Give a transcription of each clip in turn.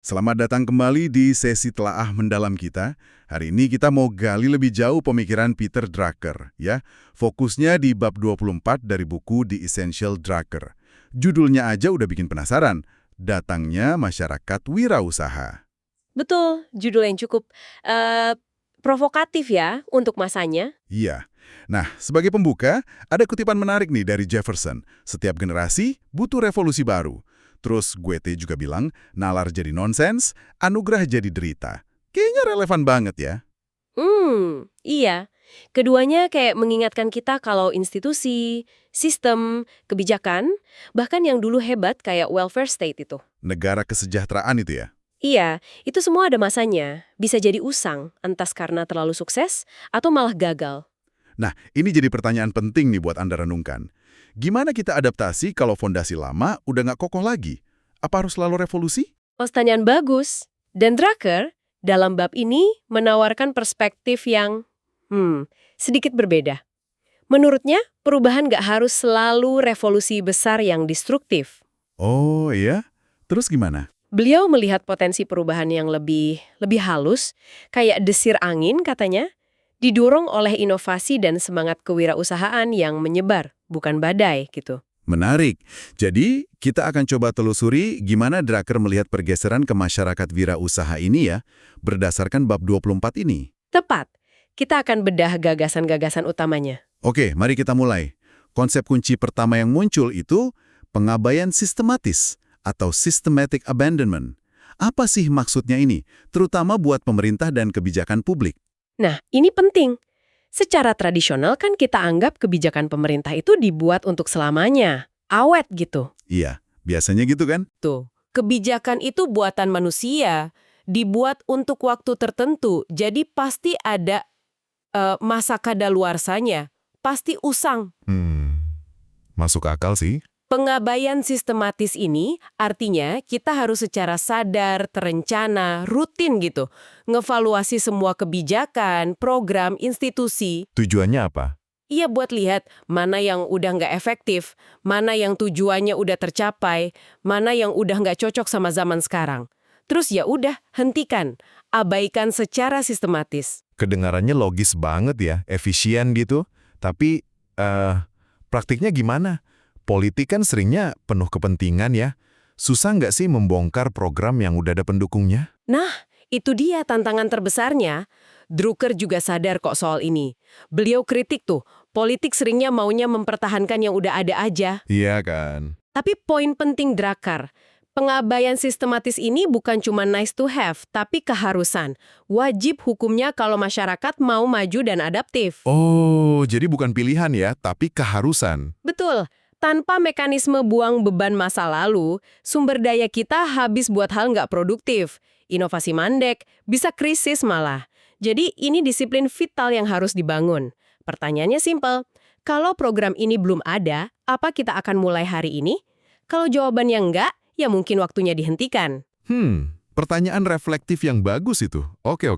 Selamat datang kembali di sesi telaah mendalam kita. Hari ini kita mau gali lebih jauh pemikiran Peter Drucker, ya. Fokusnya di bab 24 dari buku The Essential Drucker. Judulnya aja udah bikin penasaran. Datangnya masyarakat wirausaha. Betul, judul yang cukup provokatif ya untuk masanya. Iya. Nah, sebagai pembuka, ada kutipan menarik nih dari Jefferson. Setiap generasi butuh revolusi baru. Terus Goethe juga bilang, nalar jadi nonsens, anugerah jadi derita. Kayaknya relevan banget ya. Iya. Keduanya kayak mengingatkan kita kalau institusi, sistem, kebijakan, bahkan yang dulu hebat kayak welfare state itu. Negara kesejahteraan itu ya. Iya, itu semua ada masanya. Bisa jadi usang, entah karena terlalu sukses atau malah gagal. Nah, ini jadi pertanyaan penting nih buat Anda renungkan. Gimana kita adaptasi kalau fondasi lama udah nggak kokoh lagi? Apa harus selalu revolusi? Pertanyaan bagus. Dan Drucker, dalam bab ini, menawarkan perspektif yang, sedikit berbeda. Menurutnya, perubahan nggak harus selalu revolusi besar yang destruktif. Oh iya? Terus gimana? Beliau melihat potensi perubahan yang lebih halus, kayak desir angin katanya, didorong oleh inovasi dan semangat kewirausahaan yang menyebar, bukan badai gitu. Menarik. Jadi, kita akan coba telusuri gimana Drucker melihat pergeseran ke masyarakat wirausaha ini ya, berdasarkan bab 24 ini. Tepat. Kita akan bedah gagasan-gagasan utamanya. Oke, mari kita mulai. Konsep kunci pertama yang muncul itu pengabaian sistematis atau systematic abandonment. Apa sih maksudnya ini, terutama buat pemerintah dan kebijakan publik? Nah, ini penting. Secara tradisional kan kita anggap kebijakan pemerintah itu dibuat untuk selamanya. Awet gitu. Iya, biasanya gitu kan? Tuh, kebijakan itu buatan manusia, dibuat untuk waktu tertentu, jadi pasti ada masa kadaluarsanya, pasti usang. Masuk akal sih. Pengabaian sistematis ini artinya kita harus secara sadar, terencana, rutin gitu, ngevaluasi semua kebijakan, program, institusi. Tujuannya apa? Iya buat lihat mana yang udah nggak efektif, mana yang tujuannya udah tercapai, mana yang udah nggak cocok sama zaman sekarang. Terus ya udah, hentikan, abaikan secara sistematis. Kedengarannya logis banget ya, efisien gitu. Tapi, praktiknya gimana? Politik kan seringnya penuh kepentingan ya. Susah nggak sih membongkar program yang udah ada pendukungnya? Nah, itu dia tantangan terbesarnya. Drucker juga sadar kok soal ini. Beliau kritik tuh, politik seringnya maunya mempertahankan yang udah ada aja. Iya kan? Tapi poin penting Drucker, pengabaian sistematis ini bukan cuma nice to have, tapi keharusan. Wajib hukumnya kalau masyarakat mau maju dan adaptif. Oh, jadi bukan pilihan ya, tapi keharusan. Betul. Tanpa mekanisme buang beban masa lalu, sumber daya kita habis buat hal nggak produktif. Inovasi mandek, bisa krisis malah. Jadi ini disiplin vital yang harus dibangun. Pertanyaannya simpel, kalau program ini belum ada, apa kita akan mulai hari ini? Kalau jawabannya enggak, ya mungkin waktunya dihentikan. Pertanyaan reflektif yang bagus itu. Oke.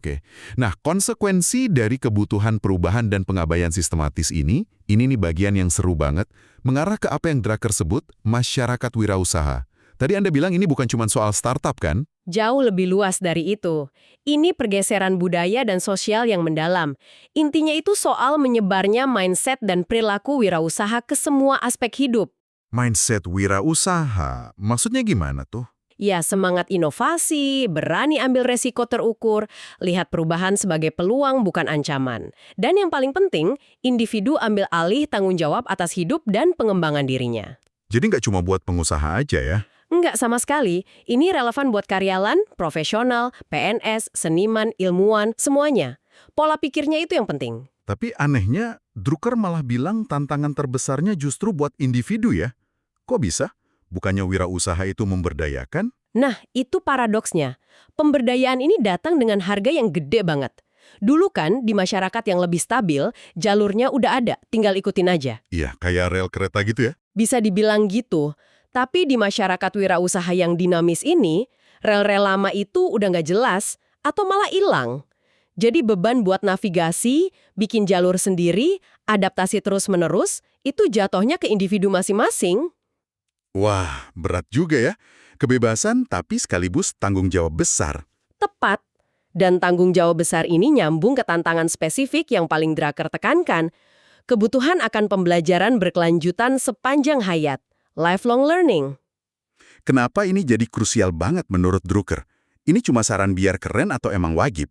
Nah, konsekuensi dari kebutuhan perubahan dan pengabaian sistematis ini nih bagian yang seru banget, mengarah ke apa yang Drucker sebut masyarakat wirausaha. Tadi Anda bilang ini bukan cuma soal startup kan? Jauh lebih luas dari itu. Ini pergeseran budaya dan sosial yang mendalam. Intinya itu soal menyebarnya mindset dan perilaku wirausaha ke semua aspek hidup. Mindset wirausaha, maksudnya gimana tuh? Ya, semangat inovasi, berani ambil resiko terukur, lihat perubahan sebagai peluang bukan ancaman. Dan yang paling penting, individu ambil alih tanggung jawab atas hidup dan pengembangan dirinya. Jadi nggak cuma buat pengusaha aja ya? Enggak sama sekali, ini relevan buat karyawan, profesional, PNS, seniman, ilmuwan, semuanya. Pola pikirnya itu yang penting. Tapi anehnya, Drucker malah bilang tantangan terbesarnya justru buat individu ya. Kok bisa? Bukannya wirausaha itu memberdayakan? Nah, itu paradoksnya. Pemberdayaan ini datang dengan harga yang gede banget. Dulu kan, di masyarakat yang lebih stabil, jalurnya udah ada, tinggal ikutin aja. Iya, kayak rel kereta gitu ya. Bisa dibilang gitu. Tapi di masyarakat wirausaha yang dinamis ini, rel-rel lama itu udah nggak jelas, atau malah hilang. Jadi beban buat navigasi, bikin jalur sendiri, adaptasi terus-menerus, itu jatuhnya ke individu masing-masing. Wah, berat juga ya. Kebebasan tapi sekaligus tanggung jawab besar. Tepat. Dan tanggung jawab besar ini nyambung ke tantangan spesifik yang paling Drucker tekankan. Kebutuhan akan pembelajaran berkelanjutan sepanjang hayat. Lifelong learning. Kenapa ini jadi krusial banget menurut Drucker? Ini cuma saran biar keren atau emang wajib?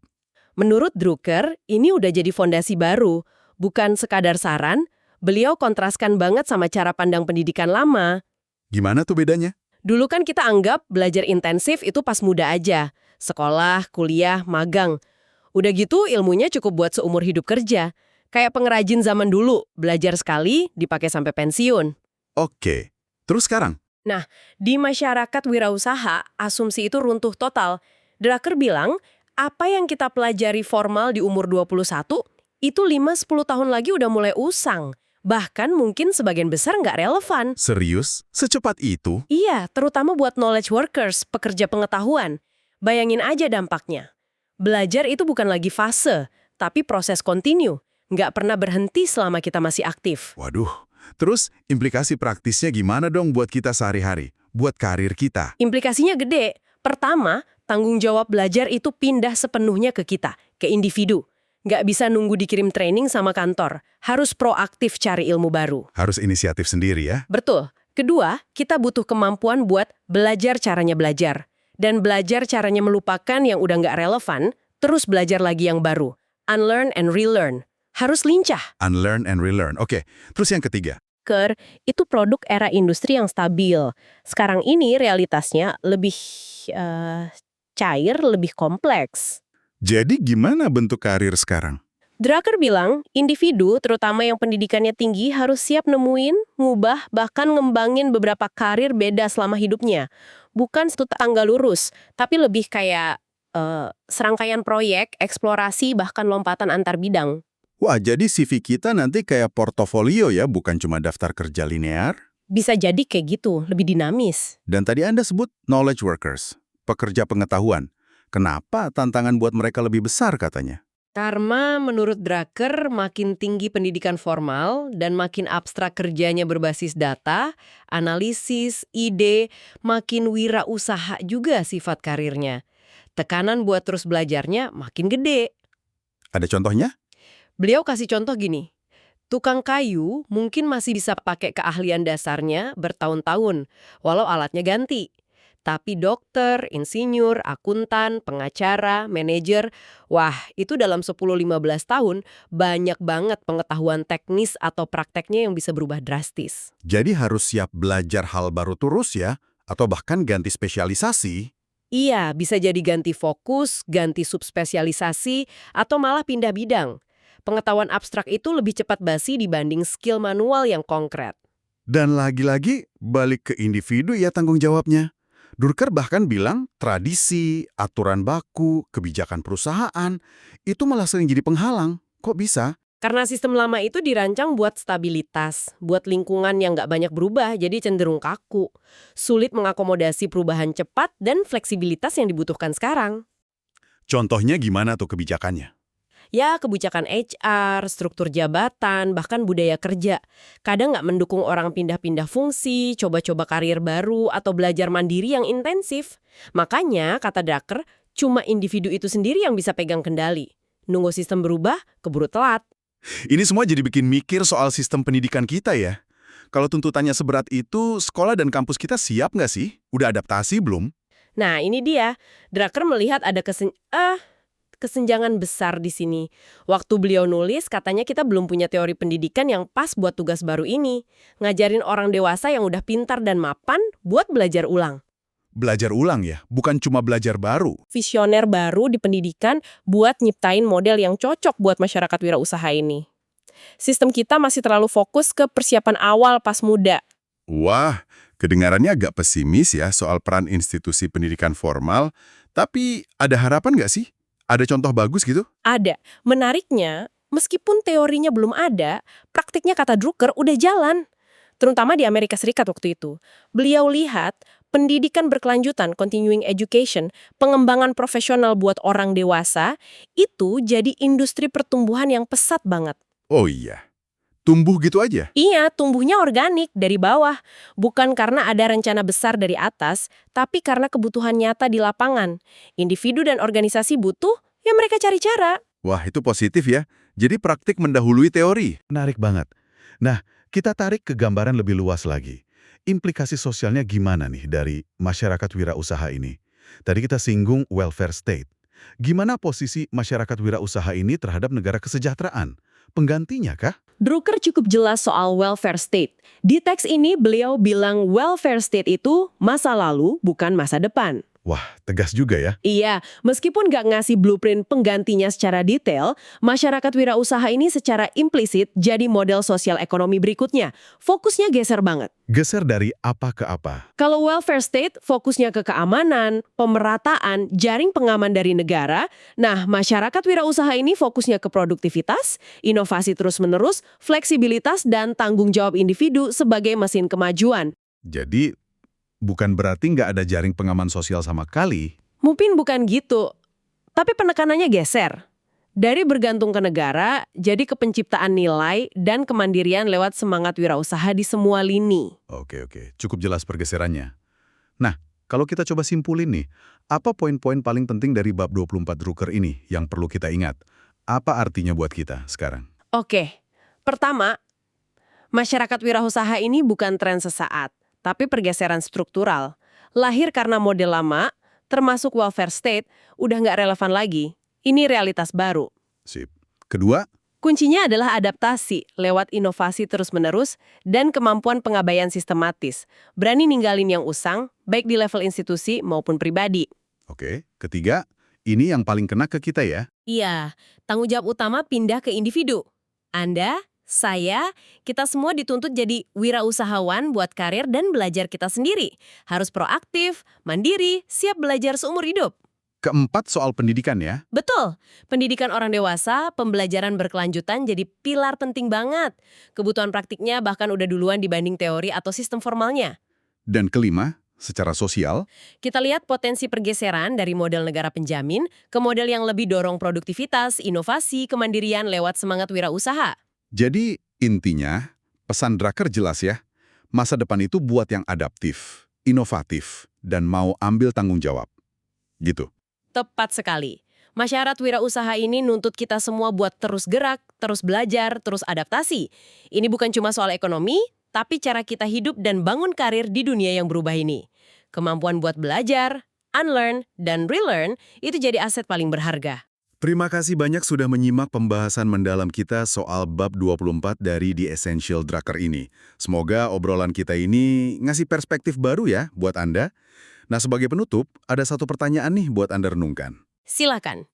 Menurut Drucker, ini udah jadi fondasi baru. Bukan sekadar saran, beliau kontraskan banget sama cara pandang pendidikan lama. Gimana tuh bedanya? Dulu kan kita anggap belajar intensif itu pas muda aja. Sekolah, kuliah, magang. Udah gitu ilmunya cukup buat seumur hidup kerja. Kayak pengrajin zaman dulu, belajar sekali, dipakai sampai pensiun. Oke. Terus sekarang? Di masyarakat wirausaha, asumsi itu runtuh total. Drucker bilang, apa yang kita pelajari formal di umur 21, itu 5-10 tahun lagi udah mulai usang. Bahkan mungkin sebagian besar nggak relevan. Serius? Secepat itu? Iya, terutama buat knowledge workers, pekerja pengetahuan. Bayangin aja dampaknya. Belajar itu bukan lagi fase, tapi proses kontinu. Nggak pernah berhenti selama kita masih aktif. Waduh. Terus implikasi praktisnya gimana dong buat kita sehari-hari? Buat karir kita? Implikasinya gede. Pertama, tanggung jawab belajar itu pindah sepenuhnya ke kita, ke individu. Nggak bisa nunggu dikirim training sama kantor. Harus proaktif cari ilmu baru. Harus inisiatif sendiri ya? Betul. Kedua, kita butuh kemampuan buat belajar caranya belajar. Dan belajar caranya melupakan yang udah nggak relevan, terus belajar lagi yang baru. Unlearn and relearn. Harus lincah. Unlearn and relearn. Oke. Terus yang ketiga? Itu produk era industri yang stabil. Sekarang ini realitasnya lebih cair, lebih kompleks. Jadi gimana bentuk karir sekarang? Drucker bilang, individu, terutama yang pendidikannya tinggi, harus siap nemuin, ngubah, bahkan ngembangin beberapa karir beda selama hidupnya. Bukan satu tangga lurus, tapi lebih kayak serangkaian proyek, eksplorasi, bahkan lompatan antar bidang. Wah, jadi CV kita nanti kayak portofolio ya, bukan cuma daftar kerja linear? Bisa jadi kayak gitu, lebih dinamis. Dan tadi Anda sebut knowledge workers, pekerja pengetahuan. Kenapa tantangan buat mereka lebih besar katanya? Karena menurut Drucker, makin tinggi pendidikan formal dan makin abstrak kerjanya berbasis data, analisis, ide, makin wirausaha juga sifat karirnya. Tekanan buat terus belajarnya makin gede. Ada contohnya? Beliau kasih contoh gini, tukang kayu mungkin masih bisa pakai keahlian dasarnya bertahun-tahun, walau alatnya ganti. Tapi dokter, insinyur, akuntan, pengacara, manajer, wah itu dalam 10-15 tahun banyak banget pengetahuan teknis atau prakteknya yang bisa berubah drastis. Jadi harus siap belajar hal baru terus ya? Atau bahkan ganti spesialisasi? Iya, bisa jadi ganti fokus, ganti subspesialisasi, atau malah pindah bidang. Pengetahuan abstrak itu lebih cepat basi dibanding skill manual yang konkret. Dan lagi-lagi balik ke individu ya tanggung jawabnya. Drucker bahkan bilang tradisi, aturan baku, kebijakan perusahaan, itu malah sering jadi penghalang. Kok bisa? Karena sistem lama itu dirancang buat stabilitas, buat lingkungan yang nggak banyak berubah, jadi cenderung kaku. Sulit mengakomodasi perubahan cepat dan fleksibilitas yang dibutuhkan sekarang. Contohnya gimana tuh kebijakannya? Ya, kebijakan HR, struktur jabatan, bahkan budaya kerja. Kadang nggak mendukung orang pindah-pindah fungsi, coba-coba karir baru, atau belajar mandiri yang intensif. Makanya, kata Drucker, cuma individu itu sendiri yang bisa pegang kendali. Nunggu sistem berubah, keburu telat. Ini semua jadi bikin mikir soal sistem pendidikan kita ya. Kalau tuntutannya seberat itu, sekolah dan kampus kita siap nggak sih? Udah adaptasi belum? Nah, ini dia. Drucker melihat ada kesenjangan besar di sini. Waktu beliau nulis, katanya kita belum punya teori pendidikan yang pas buat tugas baru ini. Ngajarin orang dewasa yang udah pintar dan mapan buat belajar ulang. Belajar ulang ya, bukan cuma belajar baru. Visioner baru di pendidikan buat nyiptain model yang cocok buat masyarakat wirausaha ini. Sistem kita masih terlalu fokus ke persiapan awal pas muda. Wah, kedengarannya agak pesimis ya soal peran institusi pendidikan formal. Tapi ada harapan nggak sih? Ada contoh bagus gitu? Ada. Menariknya, meskipun teorinya belum ada, praktiknya kata Drucker udah jalan. Terutama di Amerika Serikat waktu itu. Beliau lihat pendidikan berkelanjutan, continuing education, pengembangan profesional buat orang dewasa, itu jadi industri pertumbuhan yang pesat banget. Oh iya, tumbuh gitu aja? Iya, tumbuhnya organik dari bawah. Bukan karena ada rencana besar dari atas, tapi karena kebutuhan nyata di lapangan. Individu dan organisasi butuh, ya mereka cari cara. Wah, itu positif ya. Jadi praktik mendahului teori. Menarik banget. Nah, kita tarik ke gambaran lebih luas lagi. Implikasi sosialnya gimana nih dari masyarakat wirausaha ini? Tadi kita singgung welfare state. Gimana posisi masyarakat wirausaha ini terhadap negara kesejahteraan? Penggantinya kah? Drucker cukup jelas soal welfare state. Di teks ini beliau bilang welfare state itu masa lalu, bukan masa depan. Wah, tegas juga ya. Iya, meskipun nggak ngasih blueprint penggantinya secara detail, masyarakat wirausaha ini secara implisit jadi model sosial ekonomi berikutnya. Fokusnya geser banget. Geser dari apa ke apa? Kalau welfare state fokusnya ke keamanan, pemerataan, jaring pengaman dari negara. Nah, masyarakat wirausaha ini fokusnya ke produktivitas, inovasi terus-menerus, fleksibilitas, dan tanggung jawab individu sebagai mesin kemajuan. Jadi, bukan berarti nggak ada jaring pengaman sosial sama kali. Mungkin bukan gitu, tapi penekanannya geser. Dari bergantung ke negara, jadi ke penciptaan nilai dan kemandirian lewat semangat wirausaha di semua lini. Oke, cukup jelas pergeserannya. Nah, kalau kita coba simpulin nih, apa poin-poin paling penting dari bab 24 Drucker ini yang perlu kita ingat? Apa artinya buat kita sekarang? Oke, pertama, masyarakat wirausaha ini bukan tren sesaat, tapi pergeseran struktural. Lahir karena model lama, termasuk welfare state, udah nggak relevan lagi. Ini realitas baru. Sip. Kedua, Kuncinya adalah adaptasi lewat inovasi terus-menerus dan kemampuan pengabaian sistematis. Berani ninggalin yang usang, baik di level institusi maupun pribadi. oke. Ketiga, ini yang paling kena ke kita ya. Iya, tanggung jawab utama pindah ke individu. Anda, saya, kita semua dituntut jadi wirausahawan buat karir dan belajar kita sendiri. Harus proaktif, mandiri, siap belajar seumur hidup. Keempat, soal pendidikan ya. Betul, pendidikan orang dewasa, pembelajaran berkelanjutan jadi pilar penting banget. Kebutuhan praktiknya bahkan udah duluan dibanding teori atau sistem formalnya. Dan kelima, secara sosial, Kita lihat potensi pergeseran dari model negara penjamin ke model yang lebih dorong produktivitas, inovasi, kemandirian lewat semangat wirausaha. jadi intinya, pesan Drucker jelas ya. Masa depan itu buat yang adaptif, inovatif, dan mau ambil tanggung jawab. Gitu. Tepat sekali. Masyarakat wirausaha ini nuntut kita semua buat terus gerak, terus belajar, terus adaptasi. Ini bukan cuma soal ekonomi, tapi cara kita hidup dan bangun karir di dunia yang berubah ini. Kemampuan buat belajar, unlearn, dan relearn itu jadi aset paling berharga. Terima kasih banyak sudah menyimak pembahasan mendalam kita soal bab 24 dari The Essential Drucker ini. Semoga obrolan kita ini ngasih perspektif baru ya buat Anda. Nah, sebagai penutup, ada satu pertanyaan nih buat Anda renungkan. Silakan.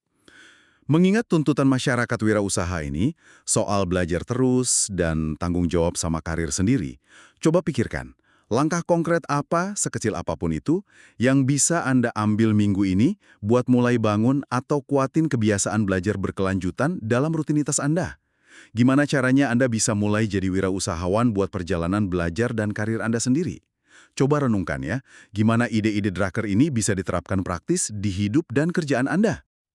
Mengingat tuntutan masyarakat wirausaha ini soal belajar terus dan tanggung jawab sama karir sendiri, coba pikirkan, langkah konkret apa, sekecil apapun itu, yang bisa Anda ambil minggu ini buat mulai bangun atau kuatin kebiasaan belajar berkelanjutan dalam rutinitas Anda? Gimana caranya Anda bisa mulai jadi wirausahawan buat perjalanan belajar dan karir Anda sendiri? Coba renungkan ya, gimana ide-ide Drucker ini bisa diterapkan praktis di hidup dan kerjaan Anda.